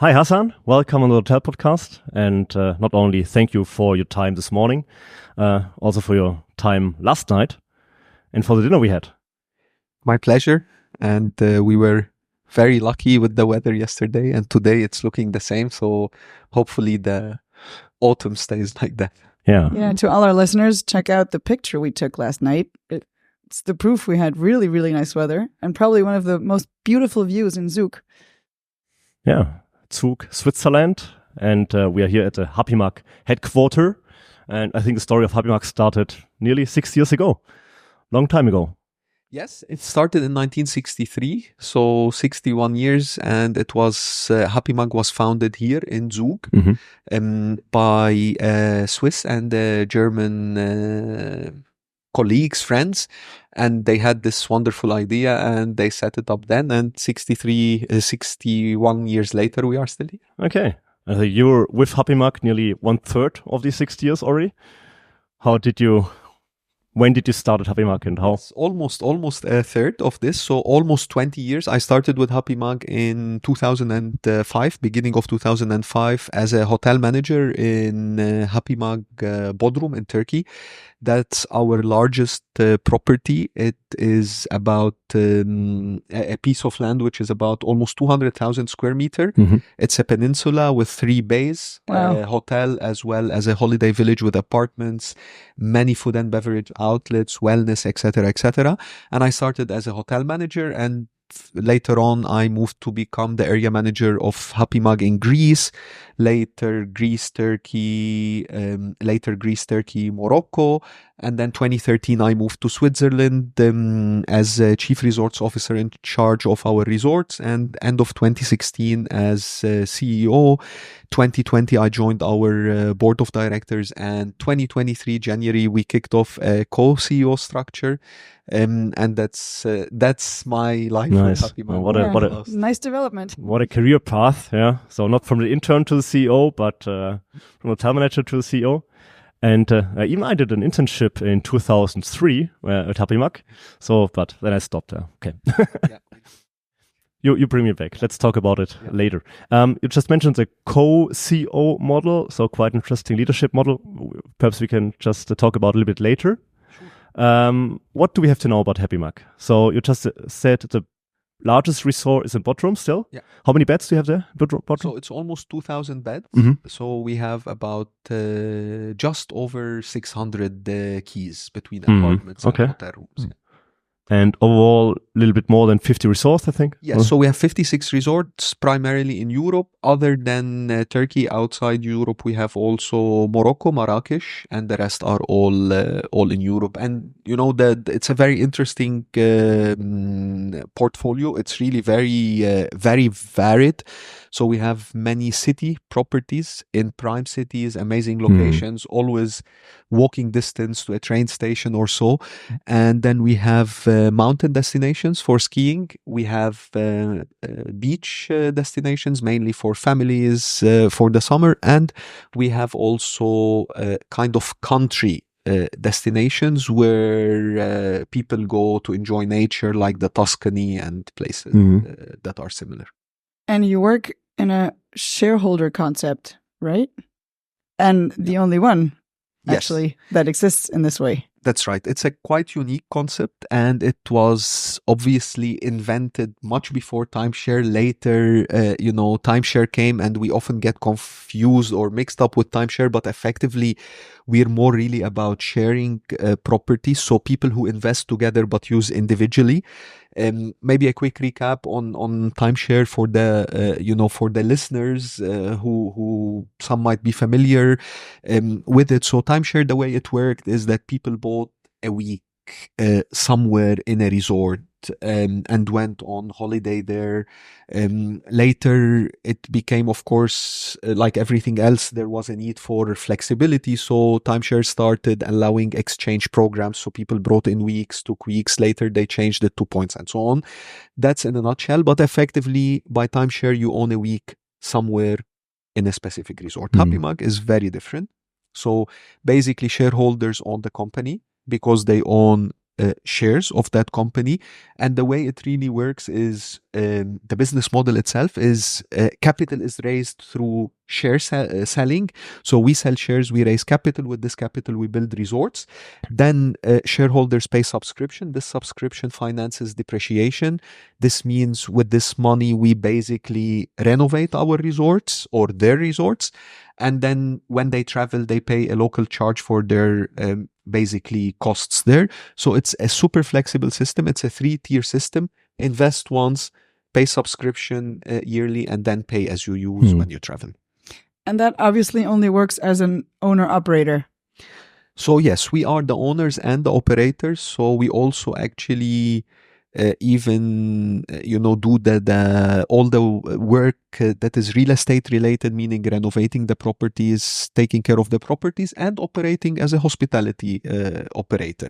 Hi, Hassan. Welcome on the Hotel Podcast. And not only thank you for your time this morning, also for your time last night and for the dinner we had. My pleasure. And we were very lucky with the weather yesterday. And today it's looking the same. So hopefully the autumn stays like that. Yeah, to all our listeners, check out the picture we took last night. It's the proof we had really, really nice weather and probably one of the most beautiful views in Zug. Yeah, Zug, Switzerland. And we are here at the Hapimag headquarter. And I think the story of Hapimag started nearly 6 years ago. Long time ago. Yes, it started in 1963, so 61 years, and it was Hapimag was founded here in Zug by Swiss and German colleagues, friends, and they had this wonderful idea and they set it up then, and 61 years later, we are still here. Okay. You were with Hapimag nearly 1/3 of these 6 years already. When did you start at Hapimag and how? It's almost a third of this, so almost 20 years. I started with Hapimag in 2005, beginning of 2005, as a hotel manager in Hapimag Bodrum in Turkey. That's our largest property. It is about a piece of land which is about almost 200,000 square meter. It's a peninsula with 3 bays, a hotel as well as a holiday village with apartments, many food and beverage outlets, wellness, etc., etc. And I started as a hotel manager, and later on I moved to become the area manager of Hapimag in Greece, later Greece, Turkey, Morocco, and then 2013 I moved to Switzerland as a chief resorts officer in charge of our resorts, and end of 2016 as CEO. 2020 I joined our board of directors, and 2023 January we kicked off a co-CEO structure. And that's my life. Nice. With Hapimag. What a nice development. What a career path, yeah. So not from the intern to the CEO, but from hotel manager to the CEO. And even I did an internship in 2003 at Hapimag. So, but then I stopped there. Okay. Yeah. You bring me back. Let's talk about it later. You just mentioned the co-CEO model, so quite interesting leadership model. Perhaps we can just talk about a little bit later. What do we have to know about Hapimag? So you just said the largest resort is in Bodrum still. Yeah. How many beds do you have there? Bodrum? So it's almost 2,000 beds. So we have about just over 600 keys between apartments and hotel rooms. Yeah. And overall, a little bit more than 50 resorts, I think? Yes, so we have 56 resorts, primarily in Europe. Other than Turkey, outside Europe, we have also Morocco, Marrakesh, and the rest are all in Europe. And, you know, it's a very interesting portfolio. It's really very varied. So we have many city properties in prime cities, amazing locations, always walking distance to a train station or so. And then we have mountain destinations for skiing. We have beach destinations, mainly for families for the summer. And we have also kind of country destinations where people go to enjoy nature, like the Tuscany and places that are similar. And you work in a shareholder concept, right? And the only one, actually, that exists in this way. That's right. It's a quite unique concept, and it was obviously invented much before timeshare. Later, timeshare came, and we often get confused or mixed up with timeshare, but effectively, we're more really about sharing properties. So people who invest together but use individually. Maybe a quick recap on timeshare for the listeners who some might be familiar with it. So timeshare, the way it worked is that people bought a week somewhere in a resort and went on holiday there. Later, it became, of course, like everything else, there was a need for flexibility. So timeshare started allowing exchange programs. So people brought in weeks, took weeks. Later, they changed it to points and so on. That's in a nutshell. But effectively, by timeshare, you own a week somewhere in a specific resort. Hapimag is very different. So basically, shareholders own the company because they own shares of that company. And the way it really works is the business model itself is capital is raised through share selling. So we sell shares, we raise capital. With this capital, we build resorts. Then shareholders pay subscription. This subscription finances depreciation. This means with this money, we basically renovate our resorts or their resorts. And then when they travel, they pay a local charge for their basically costs there. So it's a super flexible system. It's a 3-tier system. Invest once, pay subscription yearly, and then pay as you use when you travel. And that obviously only works as an owner-operator. So yes, we are the owners and the operators. So we also actually even do the all the work that is real estate related, meaning renovating the properties, taking care of the properties, and operating as a hospitality operator.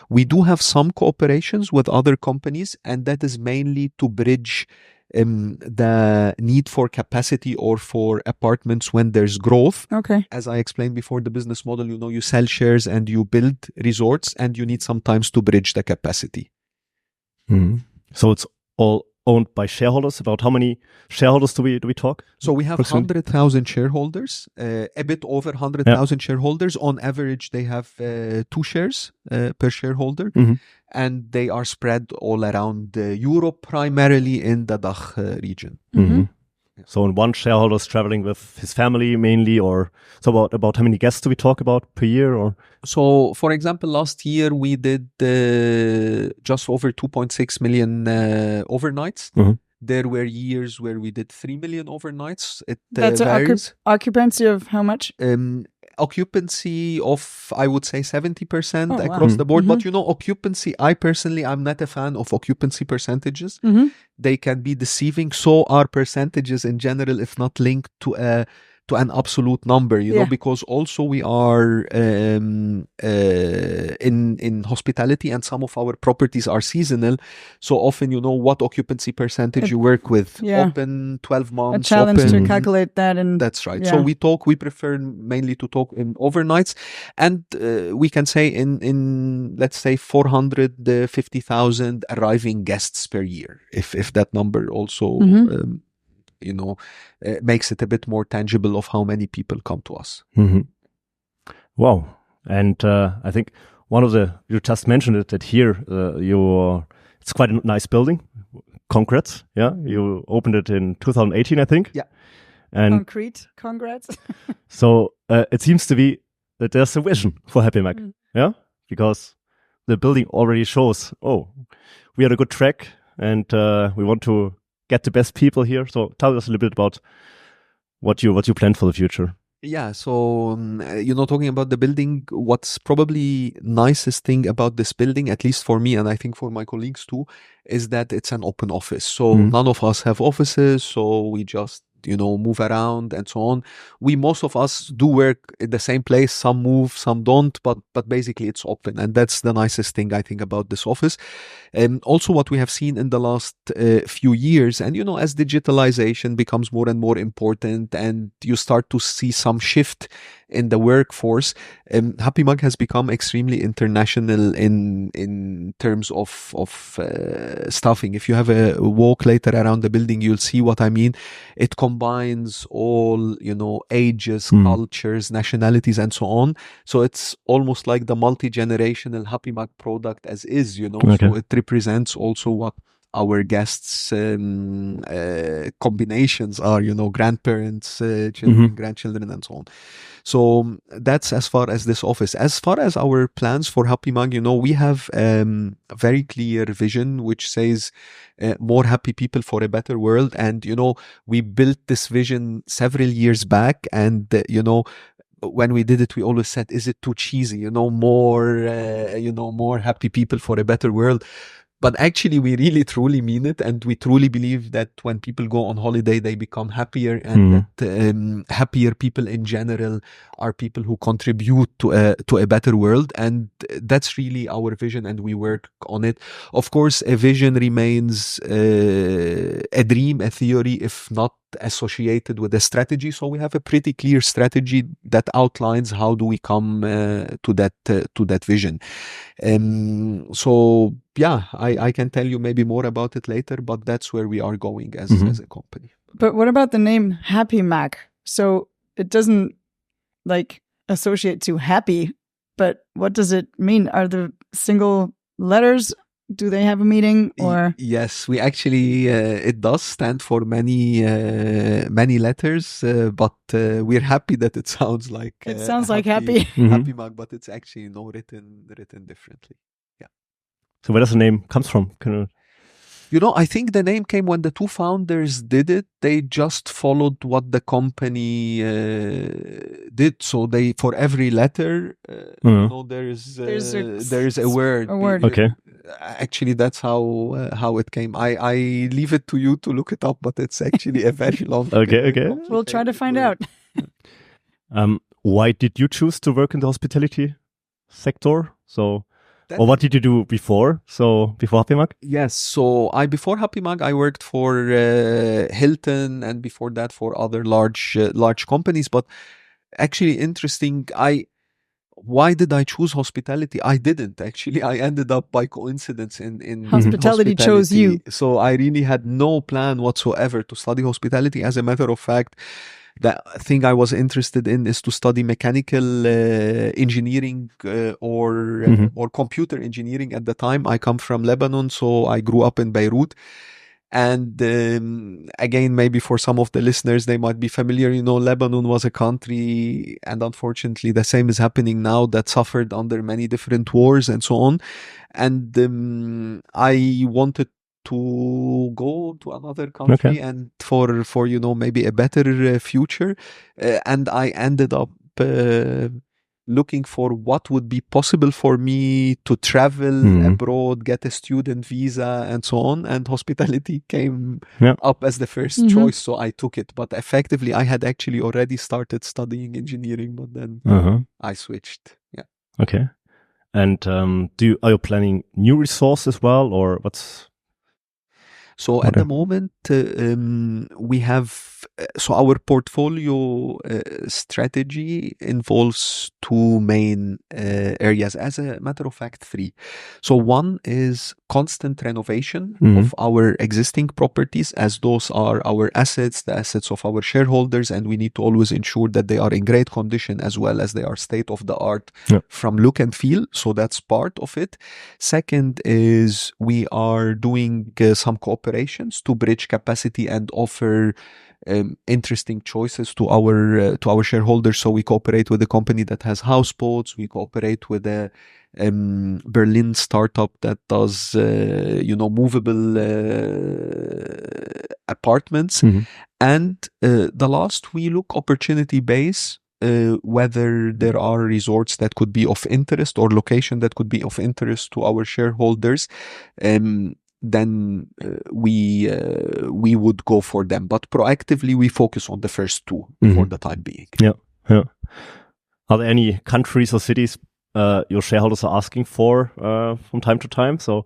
We do have some cooperations with other companies, and that is mainly to bridge the need for capacity or for apartments when there's growth. Okay. As I explained before, the business model, you sell shares and you build resorts, and you need sometimes to bridge the capacity. So it's all owned by shareholders. About how many shareholders do we talk? So we have 100,000 shareholders, a bit over 100,000 shareholders. On average, they have 2 shares per shareholder, and they are spread all around Europe, primarily in the DACH region. So one shareholder is traveling with his family mainly, or so about how many guests do we talk about per year? Or so, for example, last year we did just over 2.6 million overnights. There were years where we did 3 million overnights. It That's varies. Occupancy of how much? Occupancy of, I would say, 70% across the board. But occupancy, I'm not a fan of occupancy percentages. They can be deceiving. So are percentages in general, if not linked to an absolute number, because also we are in hospitality, and some of our properties are seasonal. So often, what occupancy percentage you work with. Open 12 months. A challenge open. to calculate that. And that's right. So we prefer mainly to talk in overnights, and we can say in let's say 450,000 arriving guests per year, if that number also makes it a bit more tangible of how many people come to us. Wow. And I think you just mentioned it, that here it's quite a nice building. Congrats. Yeah. You opened it in 2018, I think. Yeah. And concrete. Congrats. So it seems to be that there's a vision for Hapimag. Yeah. Because the building already shows, we are a good track, and we want to get the best people here. So tell us a little bit about what you plan for the future. Yeah, so talking about the building, what's probably nicest thing about this building, at least for me and I think for my colleagues too, is that it's an open office. So none of us have offices, so we just move around and so on. Most of us do work in the same place. Some move, some don't, but basically it's open, and that's the nicest thing I think about this office. Also, what we have seen in the last few years, and as digitalization becomes more and more important, and you start to see some shift in the workforce, Hapimag has become extremely international in terms of staffing. If you have a walk later around the building, you'll see what I mean. It combines all ages, cultures, nationalities, and so on. So it's almost like the multi-generational Hapimag product as is. Okay. So it represents also what our guests' combinations are, grandparents, children, grandchildren, and so on. So that's as far as this office. As far as our plans for Hapimag, we have a very clear vision which says more happy people for a better world. And, we built this vision several years back, and, when we did it, we always said, is it too cheesy? More happy people for a better world. But actually, we really truly mean it, and we truly believe that when people go on holiday, they become happier, and that happier people in general are people who contribute to a better world, and that's really our vision, and we work on it. Of course, a vision remains a dream, a theory, if not associated with a strategy. So we have a pretty clear strategy that outlines how do we come to that vision. So yeah, I can tell you maybe more about it later, but that's where we are going as a company. But what about the name Hapimag? So it doesn't like associate to happy, but what does it mean? Are the single letters? Do they have a meaning or? Yes, we actually, it does stand for many letters, but we're happy that it sounds like it sounds like happy. Hapimag, but it's actually written differently. Yeah. So where does the name comes from? I think the name came when the two founders did it. They just followed what the company did. So they, for every letter, there's a word. A word. Okay. Actually, that's how it came. I leave it to you to look it up, but it's actually a very long. Okay. We'll try to find out. Why did you choose to work in the hospitality sector? Or what did you do before? So before Hapimag? Yes. So before Hapimag, I worked for Hilton, and before that for other large companies. But actually, interesting. Why did I choose hospitality? I didn't actually. I ended up by coincidence in hospitality chose you. So I really had no plan whatsoever to study hospitality. As a matter of fact, the thing I was interested in is to study mechanical engineering or computer engineering. At the time, I come from Lebanon, so I grew up in Beirut. And again, maybe for some of the listeners, they might be familiar. Lebanon was a country, and unfortunately, the same is happening now, that suffered under many different wars and so on. And I wanted to go to another country and for maybe a better future, and I ended up looking for what would be possible for me to travel abroad, get a student visa, and so on. And hospitality came up as the first choice, so I took it. But effectively, I had actually already started studying engineering, but then I switched. Yeah. Okay. And are you planning new resources as well, or what's? So at the moment, we have, our portfolio strategy involves two main areas, as a matter of fact, three. So one is constant renovation of our existing properties, as those are our assets, the assets of our shareholders, and we need to always ensure that they are in great condition as well as they are state of the art from look and feel. So that's part of it. Second is we are doing some cooperations to bridge capacity and offer interesting choices to our shareholders. So we cooperate with a company that has houseboats. We cooperate with a Berlin startup that does movable apartments. And the last, we look opportunity based, whether there are resorts that could be of interest or location that could be of interest to our shareholders. Then we would go for them. But proactively, we focus on the first two for the time being. Yeah. Are there any countries or cities your shareholders are asking for from time to time? So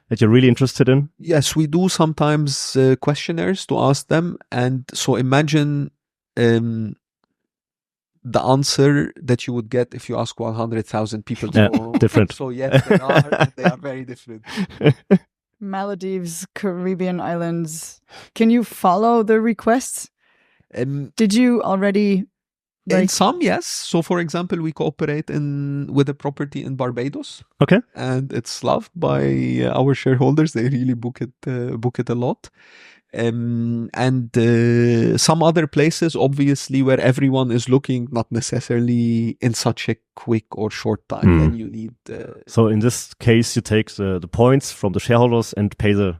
that you're really interested in? Yes, we do sometimes questionnaires to ask them. And so imagine the answer that you would get if you ask 100,000 people. Different. So yes, they are very different. Maldives, Caribbean islands. Can you follow the requests? Did you already? In some, yes. So, for example, we cooperate with a property in Barbados. Okay. And it's loved by our shareholders. They really book it a lot. And some other places, obviously, where everyone is looking, not necessarily in such a quick or short time. Then you need. So in this case, you take the points from the shareholders and pay the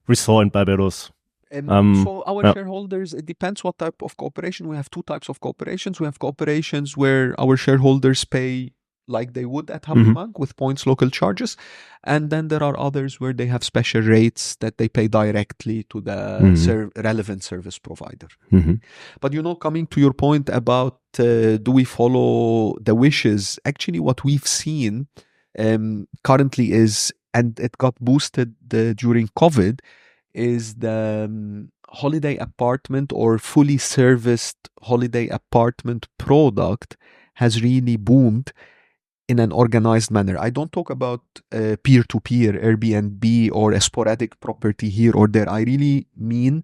resort in Barbados. So our shareholders, it depends what type of cooperation. We have two types of cooperations. We have cooperations where our shareholders pay like they would at Hapimag with points local charges. And then there are others where they have special rates that they pay directly to the relevant service provider. But, coming to your point about do we follow the wishes, actually what we've seen currently is, and it got boosted during COVID, is the holiday apartment or fully serviced holiday apartment product has really boomed in an organized manner. I don't talk about peer-to-peer Airbnb or a sporadic property here or there. I really mean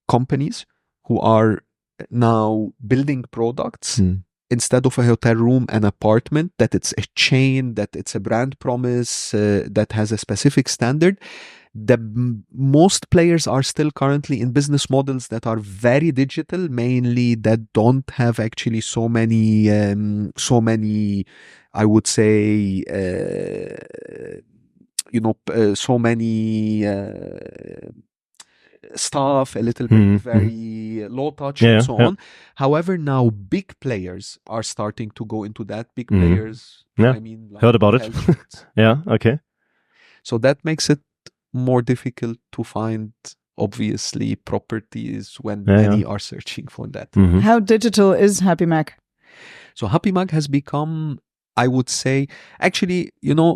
companies who are now building products instead of a hotel room, an apartment, that it's a chain, that it's a brand promise, that has a specific standard. Most players are still currently in business models that are very digital, mainly that don't have actually so many, I would say, so many staff, a little bit very low touch and so on. However, now big players are starting to go into that. Big players, I mean, like heard about it. Yeah, okay. So that makes it more difficult to find, obviously, properties when many are searching for that. How digital is Hapimag? So Hapimag has become, I would say, actually,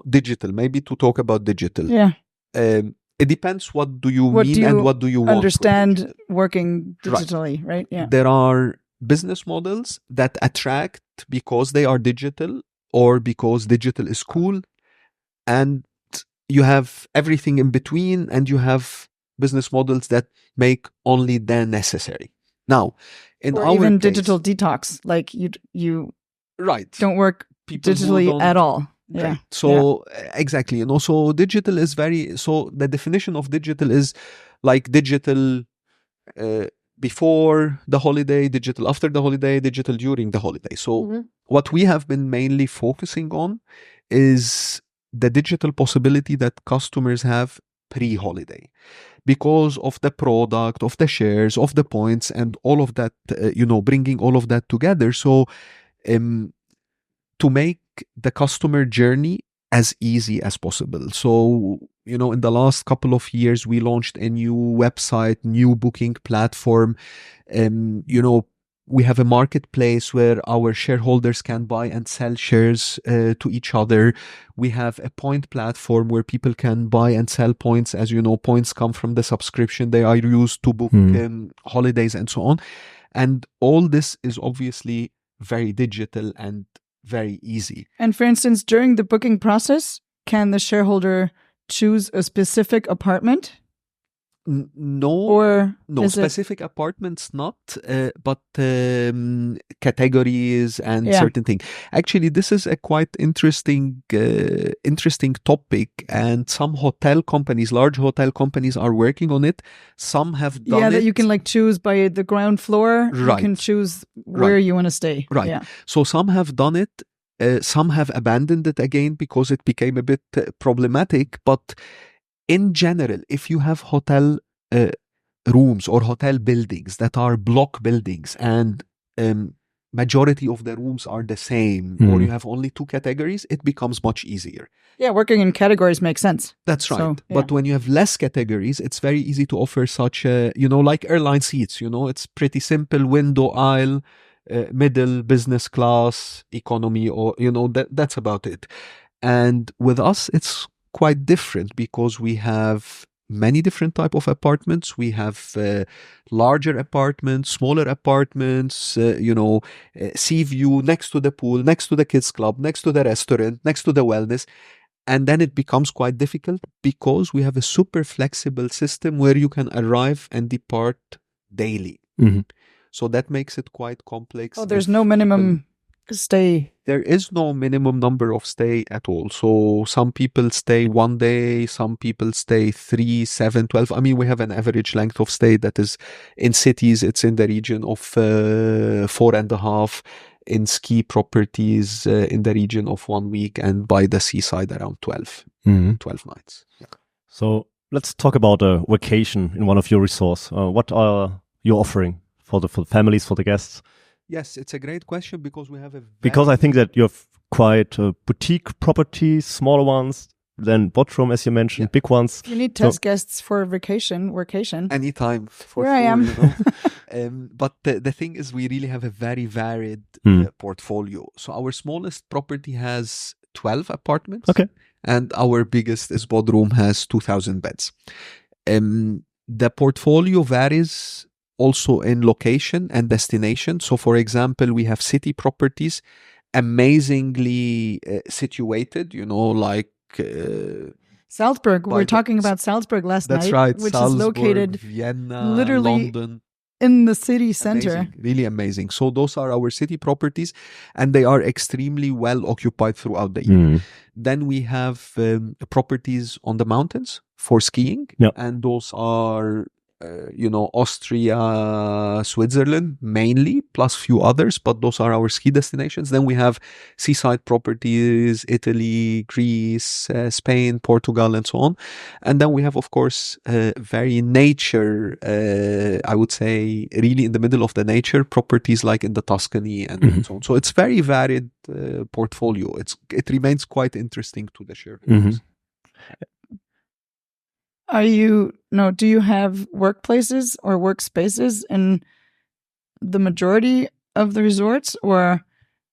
digital. Maybe to talk about digital. Yeah. It depends what do you mean and what do you want. Understand working digitally, right? Yeah. There are business models that attract because they are digital or because digital is cool, and you have everything in between, and you have business models that make only the necessary. Now, in or our even case, digital detox, like you right, don't work digitally at all. Yeah. Right. So exactly, so digital is so the definition of digital is like digital before the holiday, digital after the holiday, digital during the holiday. So what we have been mainly focusing on is the digital possibility that customers have pre-holiday because of the product, of the shares, of the points, and all of that, bringing all of that together. So to make the customer journey as easy as possible. So, in the last couple of years, we launched a new website, new booking platform. We have a marketplace where our shareholders can buy and sell shares to each other. We have a point platform where people can buy and sell points. As you know, points come from the subscription. They are used to book holidays and so on. And all this is obviously very digital and very easy. And for instance, during the booking process, can the shareholder choose a specific apartment? No, specific apartments not, but categories and certain things. Actually, this is a quite interesting topic, and some hotel companies, large hotel companies, are working on it. Some have done it. That you can choose by the ground floor. Right. You can choose where you want to stay. Right. Yeah. So some have done it. Some have abandoned it again because it became a bit problematic. But in general, if you have hotel rooms or hotel buildings that are block buildings and majority of the rooms are the same, or you have only two categories, it becomes much easier. Yeah, working in categories makes sense. That's right. So, but when you have less categories, it's very easy to offer such a, like airline seats, it's pretty simple: window, aisle, middle, business class, economy, or, that's about it. And with us, it's quite different because we have many different type of apartments. We have larger apartments, smaller apartments, sea view, next to the pool, next to the kids club, next to the restaurant, next to the wellness. And then it becomes quite difficult because we have a super flexible system where you can arrive and depart daily. So that makes it quite complex. Oh, there's no minimum stay. There is no minimum number of stay at all. So some people stay 1 day, some people stay 3, 7, 12. I mean, we have an average length of stay that is in cities, it's in the region of 4.5. In ski properties, in the region of 1 week, and by the seaside around 12 nights. Yeah. So let's talk about a vacation in one of your resorts. What are you offering for the families, for the guests? Yes, it's a great question because we have because I think that you have quite boutique properties, smaller ones, then boardroom, as you mentioned, big ones. You need test guests for workation. Anytime, for Here sure. I am. But the thing is, we really have a very varied portfolio. So our smallest property has 12 apartments. Okay. And our biggest is boardroom, has 2,000 beds. The portfolio varies also in location and destination. So for example, we have city properties amazingly situated, like Salzburg. We were talking about Salzburg last night. That's right. Which Salzburg, is located Vienna, literally London. In the city center. Amazing, really amazing. So those are our city properties, and they are extremely well occupied throughout the year. Then we have properties on the mountains for skiing, and those are Austria, Switzerland mainly, plus few others, but those are our ski destinations. Then we have seaside properties, Italy, Greece, Spain, Portugal, and so on. And then we have, of course, very nature, I would say, really in the middle of the nature, properties like in the Tuscany and so on. So it's very varied portfolio. It remains quite interesting to the shareholders. Do you have workplaces or workspaces in the majority of the resorts, or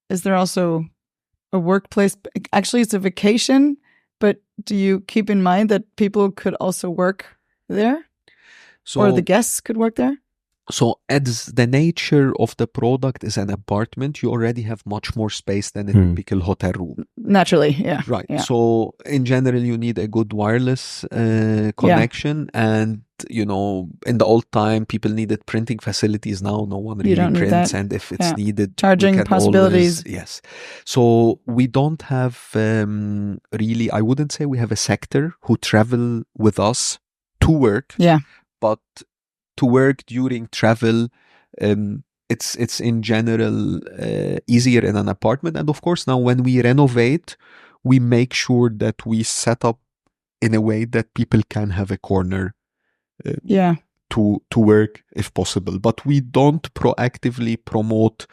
is there also a workplace? Actually, it's a vacation, but do you keep in mind that people could also work there? Or the guests could work there? So as the nature of the product is an apartment, you already have much more space than a typical hotel room. Naturally, yeah. Right. Yeah. So in general, you need a good wireless connection. And, in the old time, people needed printing facilities. Now, no one really prints. And if it's needed, charging possibilities. Yes. So we don't have really, I wouldn't say we have a sector who travel with us to work. Yeah. But to work during travel, it's in general easier in an apartment. And of course, now when we renovate, we make sure that we set up in a way that people can have a corner to work if possible. But we don't proactively promote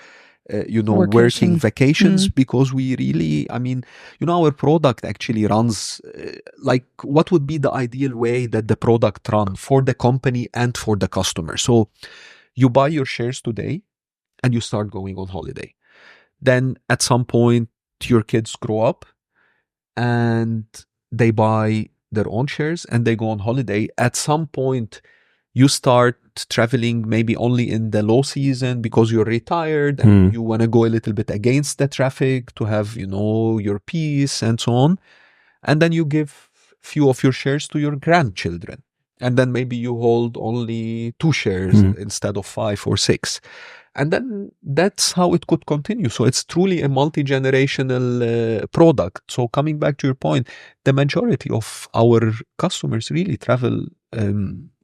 working vacations because we really, our product actually runs like what would be the ideal way that the product run for the company and for the customer. So you buy your shares today and you start going on holiday. Then at some point your kids grow up and they buy their own shares and they go on holiday. At some point you start traveling maybe only in the low season because you're retired and you want to go a little bit against the traffic to have, your peace and so on. And then you give few of your shares to your grandchildren. And then maybe you hold only 2 shares instead of 5 or 6. And then that's how it could continue. So it's truly a multi-generational product. So coming back to your point, the majority of our customers really travel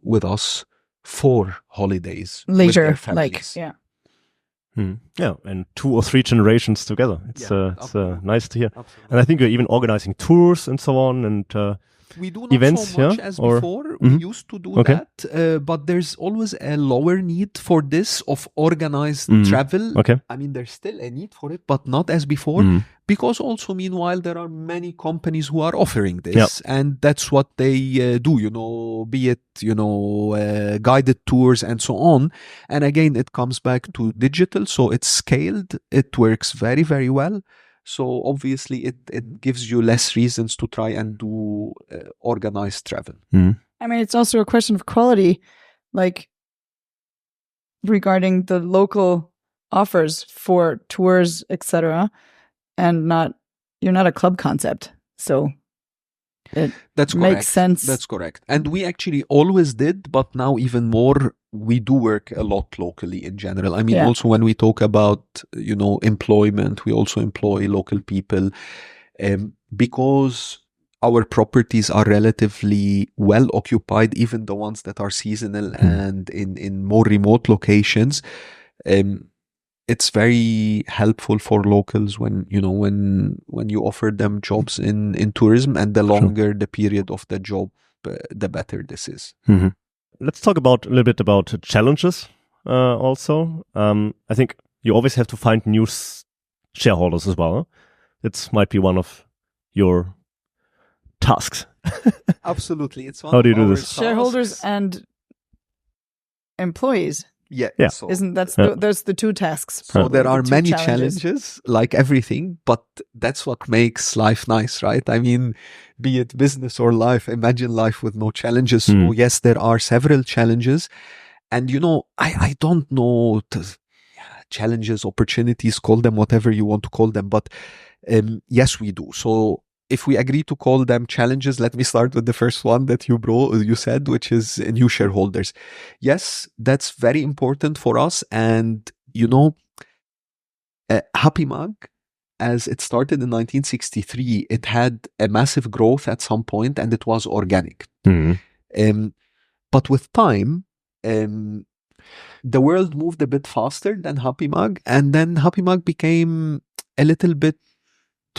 with us for holidays, leisure, with their families. yeah. Yeah, and 2 or 3 generations together. It's nice to hear. Absolutely. And I think you're even organizing tours and so on, and we do not events, so much as before. We used to do that, but there's always a lower need for this of organized travel. Okay. There's still a need for it, but not as before. Because also, meanwhile, there are many companies who are offering this, and that's what they do, be it, guided tours and so on. And again, it comes back to digital. So it's scaled. It works very, very well. So obviously it gives you less reasons to try and do organized travel. It's also a question of quality, like regarding the local offers for tours, etc. And you're not a club concept. So that's makes sense. That's correct. And we actually always did, but now even more, we do work a lot locally in general. Also when we talk about, employment, we also employ local people because our properties are relatively well occupied, even the ones that are seasonal and in more remote locations. It's very helpful for locals when you offer them jobs in tourism, and the longer the period of the job, the better this is. Let's talk a little bit about challenges also. I think you always have to find new shareholders as well. It might be one of your tasks. Absolutely. It's one How do you of do our this? Shareholders tasks. and employees. Yeah. Yeah. So, Isn't that's Yeah. those the two tasks? so probably, there the are two many challenges, like everything, but that's what makes life nice, right? I mean, be it business or life, imagine life with no challenges. So Mm. yes, there are several challenges. And I don't know challenges, opportunities, call them whatever you want to call them, but yes, we do. So if we agree to call them challenges, let me start with the first one that you said, which is new shareholders. Yes, that's very important for us. And Hapimag, as it started in 1963, it had a massive growth at some point, and it was organic. Mm. But with time, the world moved a bit faster than Hapimag, and then Hapimag became a little bit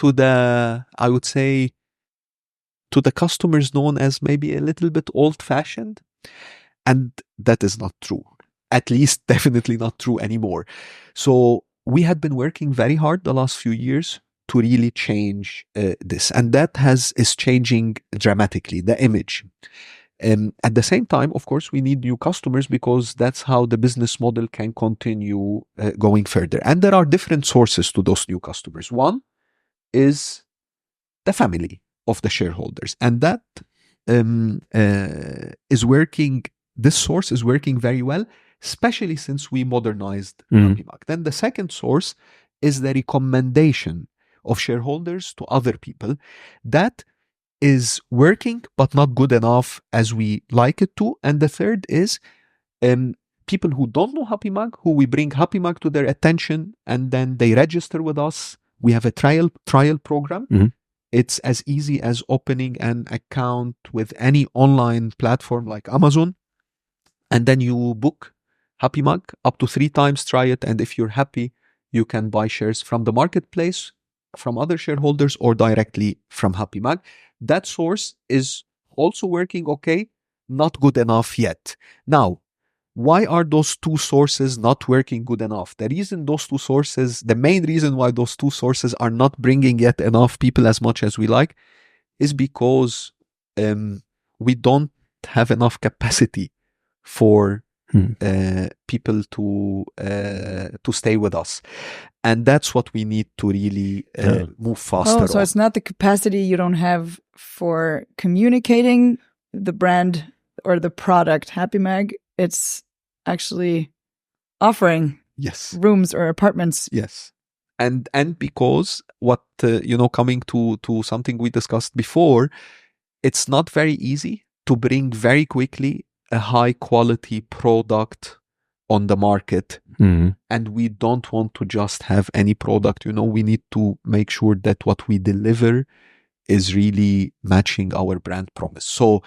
I would say, to the customers known as maybe a little bit old-fashioned. And that is not true. At least definitely not true anymore. So we had been working very hard the last few years to really change this. And that is changing dramatically, the image. At the same time, of course, we need new customers because that's how the business model can continue going further. And there are different sources to those new customers. One is the family of the shareholders. And that is working, this source is working very well, especially since we modernized Hapimag. Then the second source is the recommendation of shareholders to other people. That is working, but not good enough as we like it to. And the third is people who don't know Hapimag, who we bring Hapimag to their attention, and then they register with us. We have a trial program. Mm-hmm. It's as easy as opening an account with any online platform like Amazon, and then you book Hapimag up to 3 times, try it, and if you're happy, you can buy shares from the marketplace, from other shareholders, or directly from Hapimag. That source is also working okay, not good enough yet. Now, why are those two sources not working good enough? The main reason why those two sources are not bringing yet enough people as much as we like is because we don't have enough capacity for people to stay with us. And that's what we need to really move faster so on. it's not the capacity you don't have for communicating the brand or the product Hapimag. It's actually offering rooms or apartments. Yes. And because what, coming to something we discussed before, it's not very easy to bring very quickly a high quality product on the market. And we don't want to just have any product. We need to make sure that what we deliver is really matching our brand promise. So,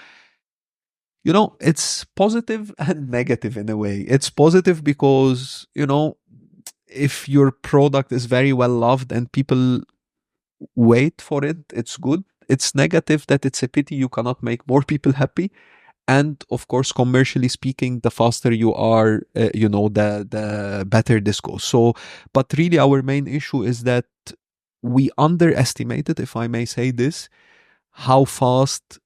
it's positive and negative in a way. It's positive because, if your product is very well loved and people wait for it, it's good. It's negative that it's a pity you cannot make more people happy. And of course, commercially speaking, the faster you are, the better this goes. So, but really our main issue is that we underestimated, if I may say this, how fast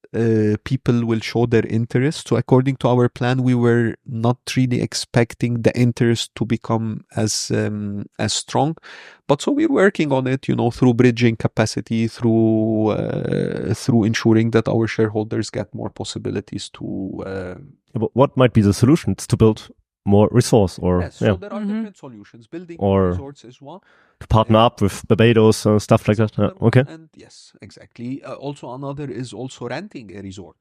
people will show their interest. So according to our plan, we were not really expecting the interest to become as strong. But so we're working on it, through bridging capacity, through ensuring that our shareholders get more possibilities to. But what might be the solution? It's to build more resource, or so there are different solutions. Building or resorts is one. To partner up with Barbados and stuff like that. Okay. And yes, exactly. Also, another is also renting a resort.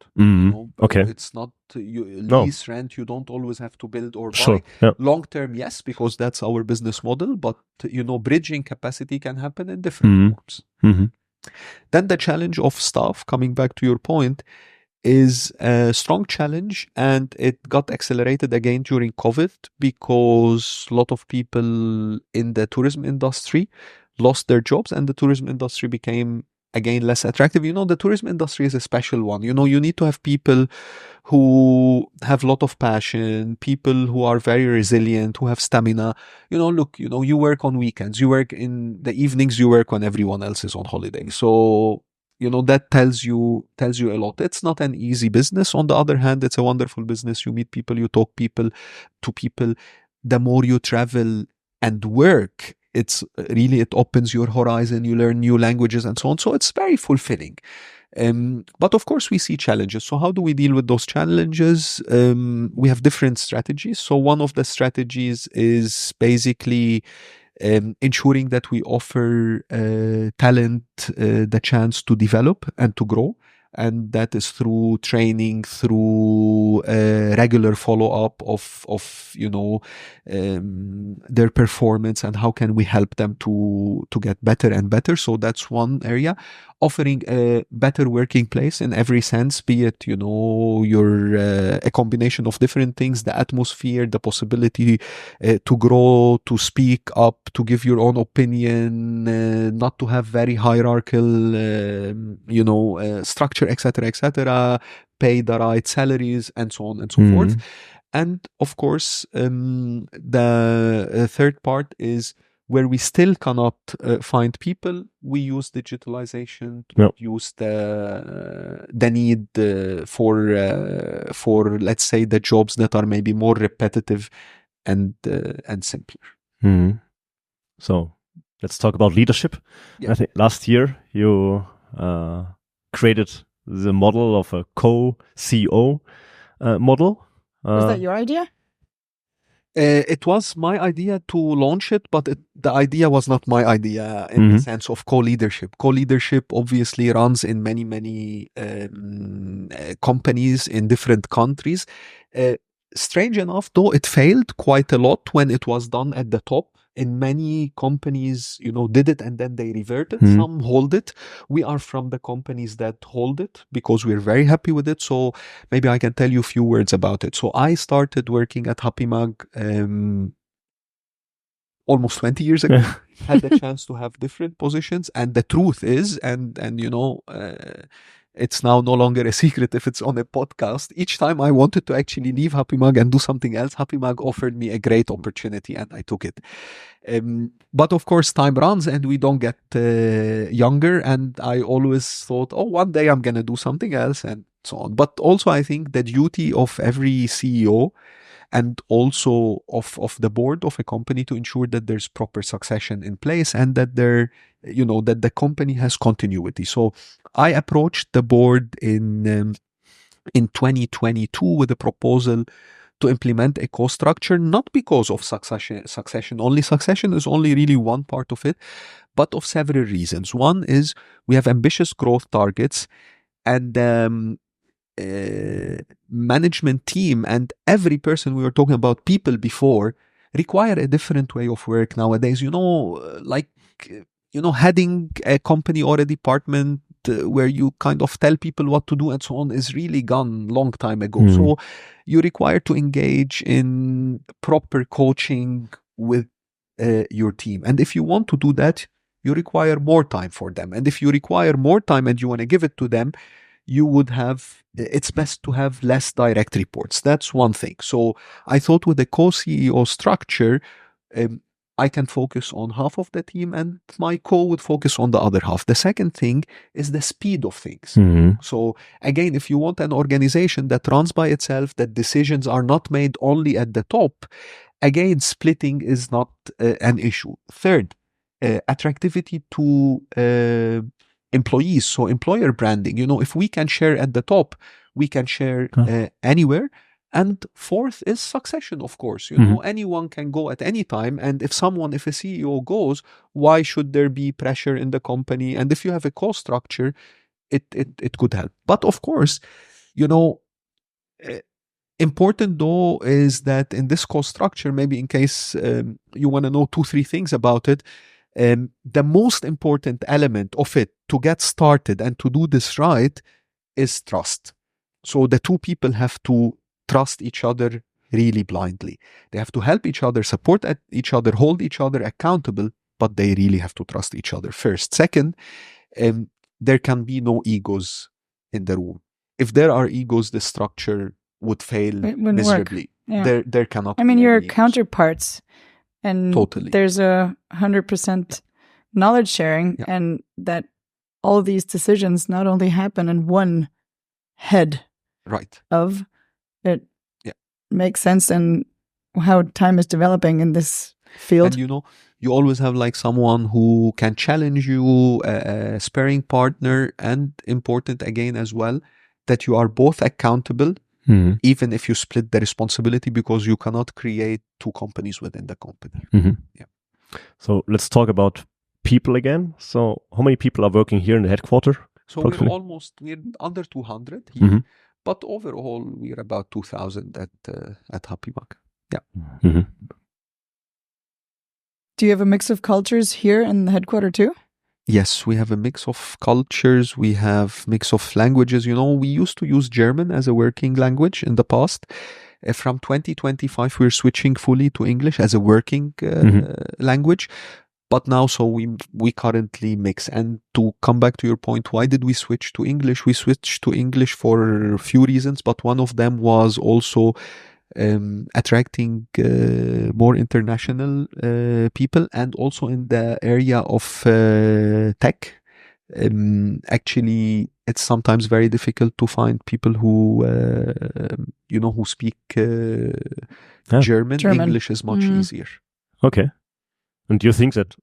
Okay. It's not lease rent. You don't always have to build or buy. Sure. Yeah. Long term, yes, because that's our business model. But bridging capacity can happen in different forms. Then the challenge of staff, coming back to your point, is a strong challenge, and it got accelerated again during COVID because a lot of people in the tourism industry lost their jobs, and the tourism industry became again, less attractive. The tourism industry is a special one. You need to have people who have a lot of passion, people who are very resilient, who have stamina. Look, you work on weekends, you work in the evenings, you work when everyone else is on holiday. So, that tells you a lot. It's not an easy business. On the other hand, it's a wonderful business. You meet people, you talk to people. The more you travel and work, it opens your horizon. You learn new languages and so on. So it's very fulfilling. But of course, we see challenges. So how do we deal with those challenges? We have different strategies. So one of the strategies is basically ensuring that we offer talent the chance to develop and to grow. And that is through training, through regular follow-up of their performance, and how can we help them to get better and better. So that's one area. Offering a better working place in every sense, be it your a combination of different things, the atmosphere, the possibility to grow, to speak up, to give your own opinion, not to have very hierarchical structure, etc., pay the right salaries, and so on and so forth. And of course, the third part is where we still cannot find people. We use digitalization to use the need for let's say the jobs that are maybe more repetitive and simpler. So let's talk about leadership. I think last year you created the model of a co-CEO model. Was that your idea? It was my idea to launch it, but the idea was not my idea in the sense of co-leadership. Co-leadership obviously runs in many companies in different countries. Strange enough, though, it failed quite a lot when it was done at the top. In many companies, did it and then they reverted. Some hold it. We are from the companies that hold it because we're very happy with it. So maybe I can tell you a few words about it. So I started working at Hapimag almost 20 years ago. Had the chance to have different positions. And the truth is, it's now no longer a secret if it's on a podcast. Each time I wanted to actually leave Hapimag and do something else, Hapimag offered me a great opportunity and I took it. But of course, time runs and we don't get younger. And I always thought, one day I'm going to do something else and so on. But also, I think the duty of every CEO and also of the board of a company to ensure that there's proper succession in place and that that the company has continuity. So I approached the board in 2022 with a proposal to implement a co-structure, not because of succession only. Succession is only really one part of it, but of several reasons. One is we have ambitious growth targets, and management team and every person, we were talking about people before, require a different way of work nowadays. Heading a company or a department where you kind of tell people what to do and so on is really gone long time ago. So you require to engage in proper coaching with your team. And if you want to do that, you require more time for them. And if you require more time and you want to give it to them, it's best to have less direct reports. That's one thing. So I thought with the co-CEO structure, I can focus on half of the team and my co would focus on the other half. The second thing is the speed of things. So again, if you want an organization that runs by itself, that decisions are not made only at the top, again, splitting is not an issue. Third, attractivity to employees. So employer branding, if we can share at the top, we can share anywhere. And fourth is succession, of course. Anyone can go at any time. And if a CEO goes, why should there be pressure in the company? And if you have a cost structure, it could help. But of course, important though is that in this cost structure, maybe in case you want to know 2-3 things about it, the most important element of it to get started and to do this right is trust. So the two people have to trust each other really blindly. They have to help each other, support each other, hold each other accountable, but they really have to trust each other first. Second, there can be no egos in the room. If there are egos, the structure would fail It wouldn't miserably. work. Yeah. There cannot I mean, be you're any egos. counterparts, and Totally. there's 100% knowledge sharing, and that all these decisions not only happen in one head Right. of it. Yeah. Makes sense in how time is developing in this field. And you always have like someone who can challenge you, a sparring partner, and important again as well, that you are both accountable, even if you split the responsibility, because you cannot create two companies within the company. Yeah. So let's talk about people again. So how many people are working here in the headquarters? So we're under 200 here, but overall we're about 2,000 at Hapimag. Yeah. Do you have a mix of cultures here in the headquarters too? Yes, we have a mix of cultures. We have mix of languages. We used to use German as a working language in the past. From 2025, we're switching fully to English as a working language. But now, so we currently mix. And to come back to your point, why did we switch to English? We switched to English for a few reasons, but one of them was also attracting more international people, and also in the area of tech. Actually, it's sometimes very difficult to find people who who speak German. English is much easier. Okay. And do you think that,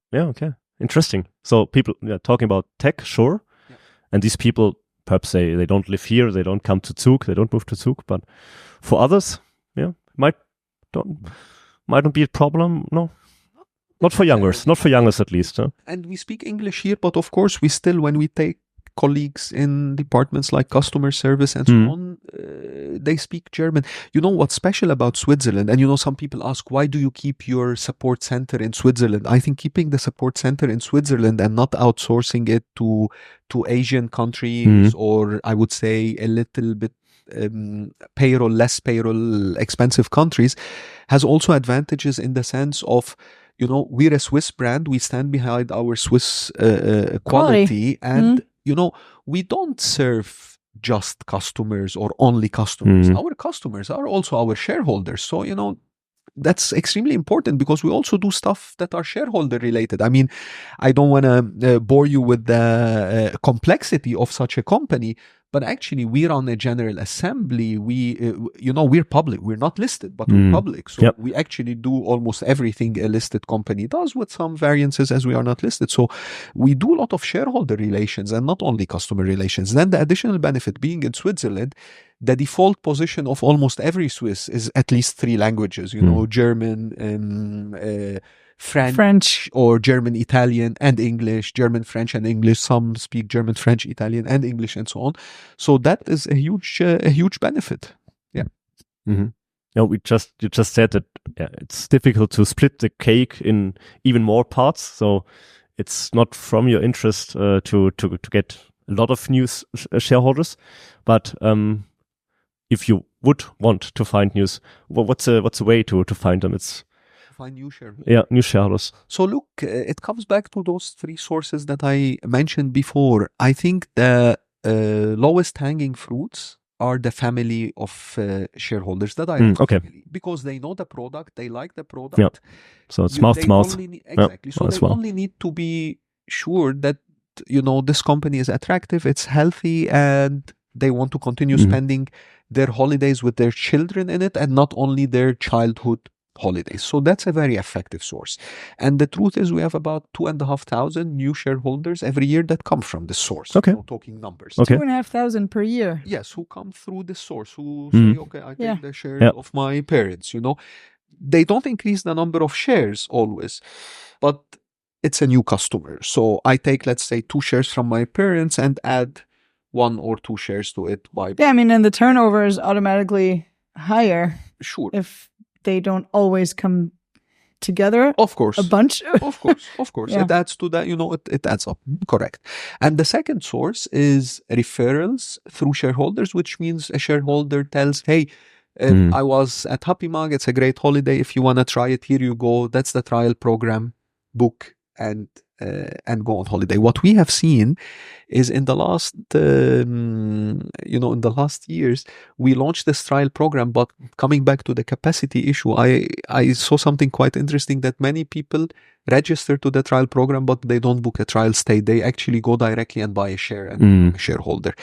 interesting. So people talking about tech, sure. Yeah. And these people, perhaps they don't live here, they don't come to Zug, they don't move to Zug, but for others, might not be a problem. No, not for youngers, at least. Huh? And we speak English here, but of course we still, when we take colleagues in departments like customer service and so on, they speak German. What's special about Switzerland? And some people ask, why do you keep your support center in Switzerland? I think keeping the support center in Switzerland and not outsourcing it to Asian countries, or I would say a little bit less payroll expensive countries, has also advantages in the sense of, we're a Swiss brand, we stand behind our Swiss quality, and we don't serve just customers or only customers. Our customers are also our shareholders. So, that's extremely important, because we also do stuff that are shareholder related. I mean, I don't want to bore you with the complexity of such a company, but actually we run a general assembly. We're public. We're not listed, but we're public. So we actually do almost everything a listed company does, with some variances as we are not listed. So we do a lot of shareholder relations and not only customer relations. Then the additional benefit, being in Switzerland, the default position of almost every Swiss is at least 3 languages, German, French, or German, Italian, and English, German, French, and English. Some speak German, French, Italian, and English, and so on. So that is a huge benefit. Yeah. You just said that it's difficult to split the cake in even more parts. So it's not from your interest to get a lot of new shareholders, but if you would want to find news, what's a way to find them? It's find new shareholders. Yeah, new shareholders. So look, it comes back to those 3 sources that I mentioned before. I think the lowest hanging fruits are the family of shareholders, the direct family, because they know the product, they like the product. Yeah. So it's mouth to mouth. Exactly. So they only need to be sure that this company is attractive, it's healthy, and they want to continue spending their holidays with their children in it, and not only their childhood holidays. So that's a very effective source. And the truth is, we have about 2,500 new shareholders every year that come from this source. Okay. Talking numbers. Okay. 2,500 per year. Yes, who come through this source, who say, okay, I take the shares of my parents. They don't increase the number of shares always, but it's a new customer. So I take, let's say, 2 shares from my parents and add 1 or 2 shares to it. And the turnover is automatically higher. Sure. If they don't always come together. Of course. A bunch. Of course. It adds to that, it adds up. Correct. And the second source is referrals through shareholders, which means a shareholder tells, hey, I was at Hapimag, it's a great holiday. If you want to try it, here you go. That's the trial program. Book and go on holiday. What we have seen is in the last years, we launched this trial program. But coming back to the capacity issue, I saw something quite interesting, that many people register to the trial program, but they don't book a trial stay. They actually go directly and buy a share and become a shareholder.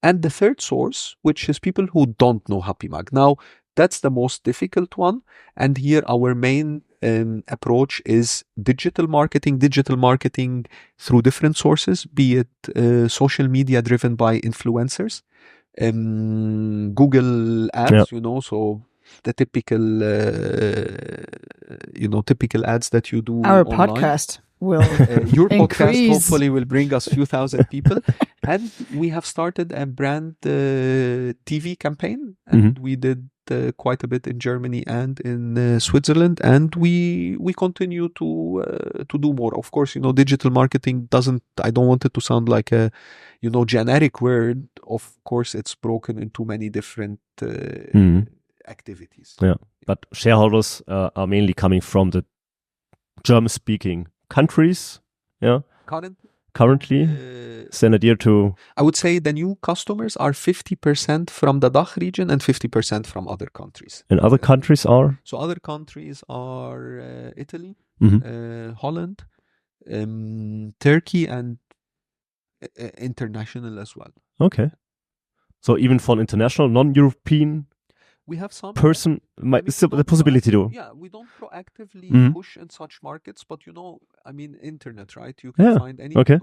And the third source, which is people who don't know Hapimag. Now, that's the most difficult one. And here our main approach is digital marketing through different sources, be it social media driven by influencers, Google ads, so the typical ads that you do Our online. podcast will your podcast increase. hopefully will bring us a few thousand people. And we have started a brand TV campaign, and we did quite a bit in Germany and in Switzerland, and we continue to do more. Of course, digital marketing I don't want it to sound like a generic word. Of course, it's broken into many different activities. Yeah, but shareholders are mainly coming from the German-speaking countries. Yeah, currently, it's an idea to. I would say the new customers are 50% from the DACH region and 50% from other countries. And other countries are? So other countries are Italy, Holland, Turkey, and international as well. Okay. So even for an international, non-European we have some person, the possibility to. Yeah, we don't proactively push in such markets, but internet, right? You can find anything. Okay.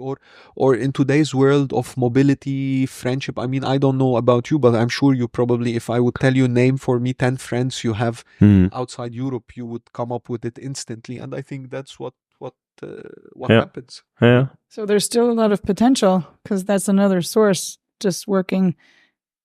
Or in today's world of mobility, friendship. I don't know about you, but I'm sure you probably, if I would tell you, name for me 10 friends you have outside Europe, you would come up with it instantly. And I think that's what happens. Yeah. So there's still a lot of potential, because that's another source, just working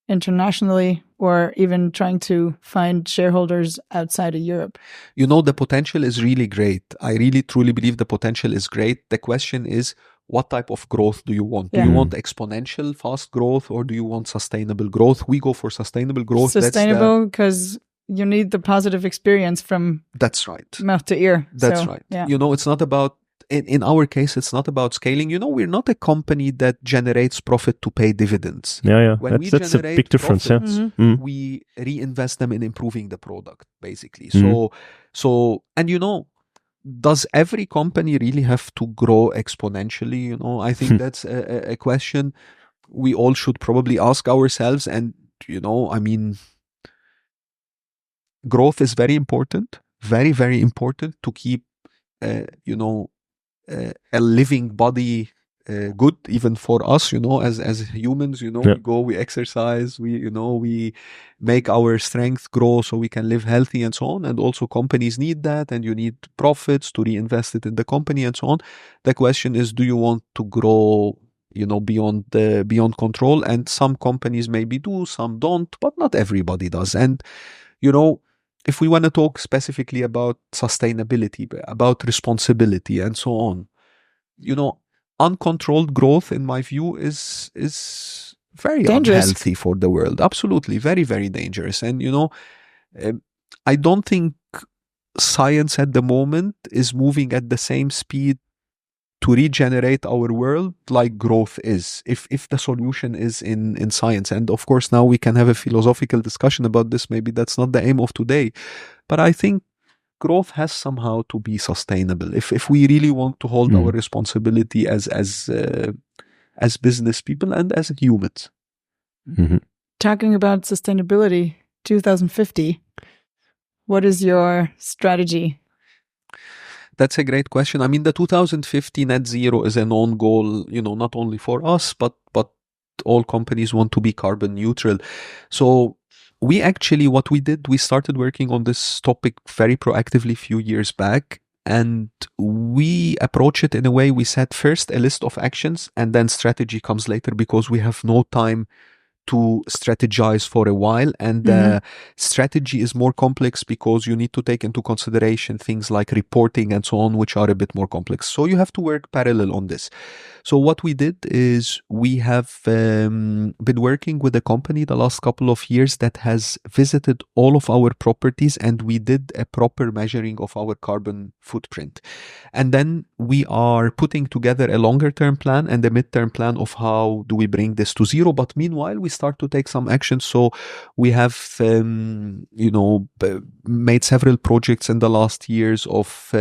internationally, or even trying to find shareholders outside of Europe. The potential is really great. I really truly believe the potential is great. The question is, what type of growth do you want? Do you want exponential fast growth, or do you want sustainable growth? We go for sustainable growth. Sustainable, because you need the positive experience from that's right. mouth to ear. That's right. Yeah. It's not about, in our case, it's not about scaling. We're not a company that generates profit to pay dividends. Yeah. When That's a big difference. Profits, we reinvest them in improving the product, basically. So, and does every company really have to grow exponentially? I think that's a question we all should probably ask ourselves. And, growth is very important, very, very important to keep, a living body good, even for us, as humans, we go, we exercise, we make our strength grow so we can live healthy and so on. And also companies need that, and you need profits to reinvest it in the company and so on. The question is, do you want to grow, beyond control? And some companies maybe do, some don't, but not everybody does. And, if we want to talk specifically about sustainability, about responsibility and so on, uncontrolled growth, in my view, is very dangerous. Unhealthy for the world. Absolutely. Very, very dangerous. And, I don't think science at the moment is moving at the same speed to regenerate our world like growth is, if the solution is in science. And of course, now we can have a philosophical discussion about this. Maybe that's not the aim of today, but I think growth has somehow to be sustainable if we really want to hold our responsibility as business people and as humans. Talking about sustainability, 2050, what is your strategy? That's a great question. The 2050 net zero is a known goal, not only for us, but all companies want to be carbon neutral. So what we did, we started working on this topic very proactively a few years back. And we approach it in a way, we set first a list of actions, and then strategy comes later, because we have no time to strategize for a while, and the strategy is more complex because you need to take into consideration things like reporting and so on, which are a bit more complex. So you have to work parallel on this. So what we did is we have been working with a company the last couple of years that has visited all of our properties, and we did a proper measuring of our carbon footprint. And then we are putting together a longer term plan and a mid-term plan of how do we bring this to zero. But meanwhile, we start to take some action. So we have, made several projects in the last years of,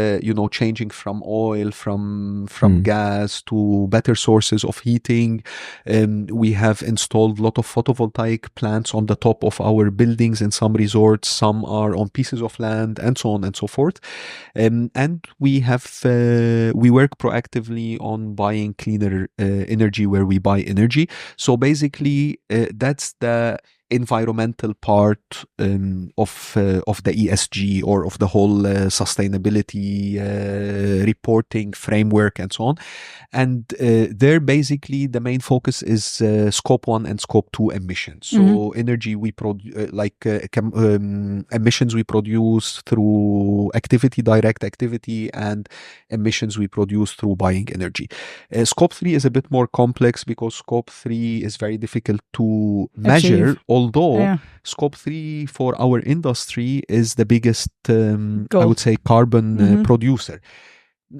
changing from oil, from gas to better sources of heating. We have installed a lot of photovoltaic plants on the top of our buildings in some resorts. Some are on pieces of land, and so on and so forth. And we work proactively on buying cleaner energy where we buy energy. So basically, that's the environmental part of the ESG, or of the whole sustainability reporting framework and so on. And there basically the main focus is scope 1 and scope 2 emissions. So energy we produce, emissions we produce through direct activity, and emissions we produce through buying energy. Scope 3 is a bit more complex because scope 3 is very difficult to measure, although scope 3 for our industry is the biggest, I would say, carbon producer.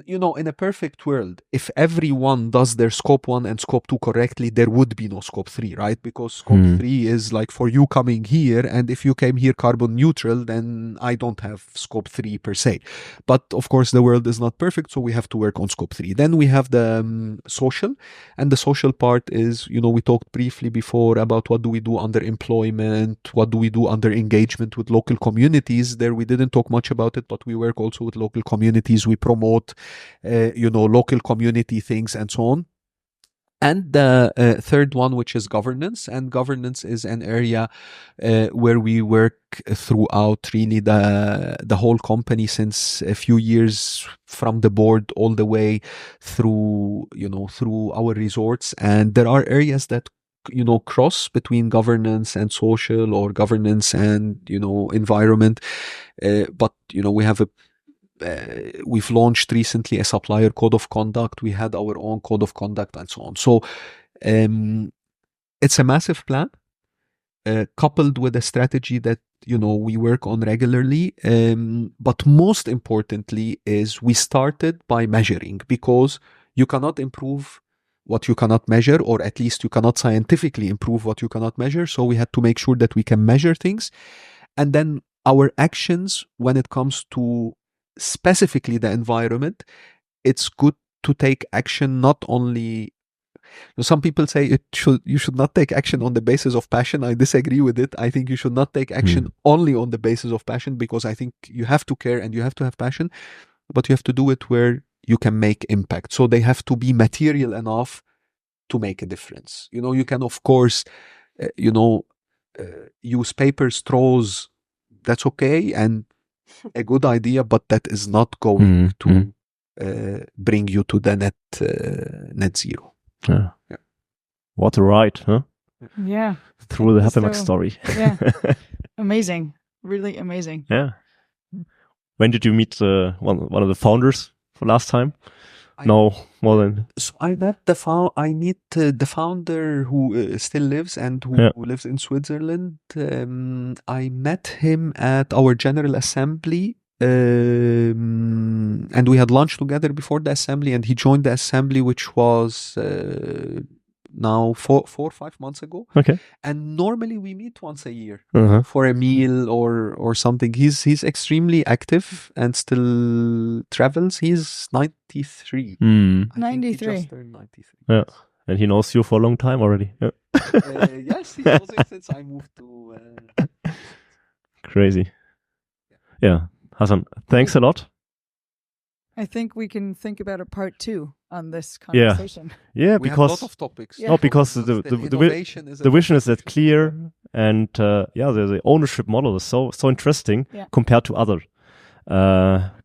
In a perfect world, if everyone does their scope 1 and scope 2 correctly, there would be no scope 3, right? Because scope 3 is like for you coming here, and if you came here carbon neutral, then I don't have scope 3 per se. But of course, the world is not perfect, so we have to work on scope 3. Then we have the social, and the social part is, we talked briefly before about what do we do under employment, what do we do under engagement with local communities. There we didn't talk much about it, but we work also with local communities. We promote local community things and so on. And the third one, which is governance. And governance is an area where we work throughout really the whole company since a few years, from the board all the way through our resorts. And there are areas that cross between governance and social, or governance and environment. But we have we've launched recently a supplier code of conduct. We had our own code of conduct and so on. So it's a massive plan, coupled with a strategy that we work on regularly. But most importantly is we started by measuring, because you cannot improve what you cannot measure, or at least you cannot scientifically improve what you cannot measure. So we had to make sure that we can measure things. And then our actions, when it comes to specifically the environment, it's good to take action not only. Some people say you should not take action on the basis of passion. I disagree with it. I think you should not take action only on the basis of passion, because I think you have to care and you have to have passion, but you have to do it where you can make impact. So they have to be material enough to make a difference. You can of course use paper straws. That's okay and a good idea, but that is not going to bring you to the net zero. Yeah. What a ride, huh? Yeah. Through the Hapimag story. Yeah. Amazing. Really amazing. Yeah. When did you meet one of the founders for last time? No, more than. So I met the founder who still lives and who lives in Switzerland. I met him at our General Assembly, and we had lunch together before the assembly, and he joined the assembly, which was now 4 or 5 months ago. Okay. And normally we meet once a year for a meal or something. He's extremely active and still travels. He's 93. 93. He just turned 93. Yeah. And he knows you for a long time already. Yeah. Yes, he knows it since I moved to. Crazy. Yeah. Hassan, thanks a lot. I think we can think about a part 2 on this conversation. Yeah, we because have a lot of topics. No, because the vision is that clear, and the ownership model is so interesting compared to other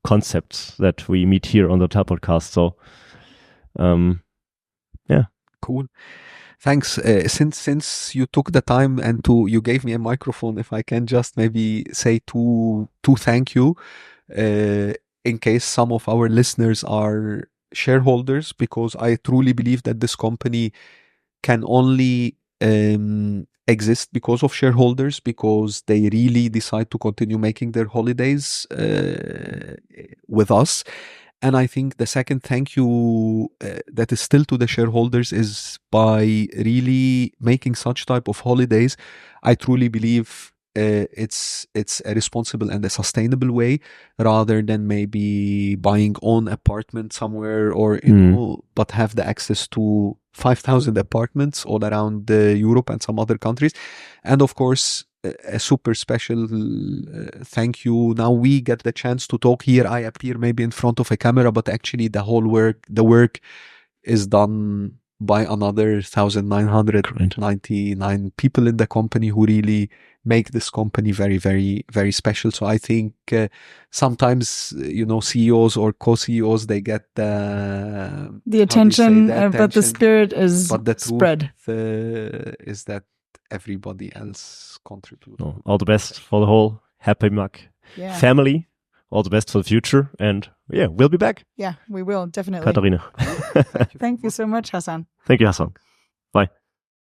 concepts that we meet here on the TAL podcast. So, cool. Thanks. Since you took the time and you gave me a microphone, if I can just maybe say two thank you, in case some of our listeners are shareholders, because I truly believe that this company can only exist because of shareholders, because they really decide to continue making their holidays with us. And I think the second thank you that is still to the shareholders is by really making such type of holidays. I truly believe it's a responsible and a sustainable way, rather than maybe buying own apartment somewhere, or you know, but have the access to 5,000 apartments all around Europe and some other countries. And of course, a super special thank you. Now we get the chance to talk here. I appear maybe in front of a camera, but actually the work is done by another 1,999 people in the company who really make this company very, very, very special. So I think sometimes, you know, CEOs or co-CEOs, they get the attention, but the spirit is spread. Is that everybody else contribute. No, all the best for the whole Hapimag family. All the best for the future. And yeah, we'll be back. Yeah, we will, definitely. Katharina. Thank you so much, Hassan. Thank you, Hassan. Bye.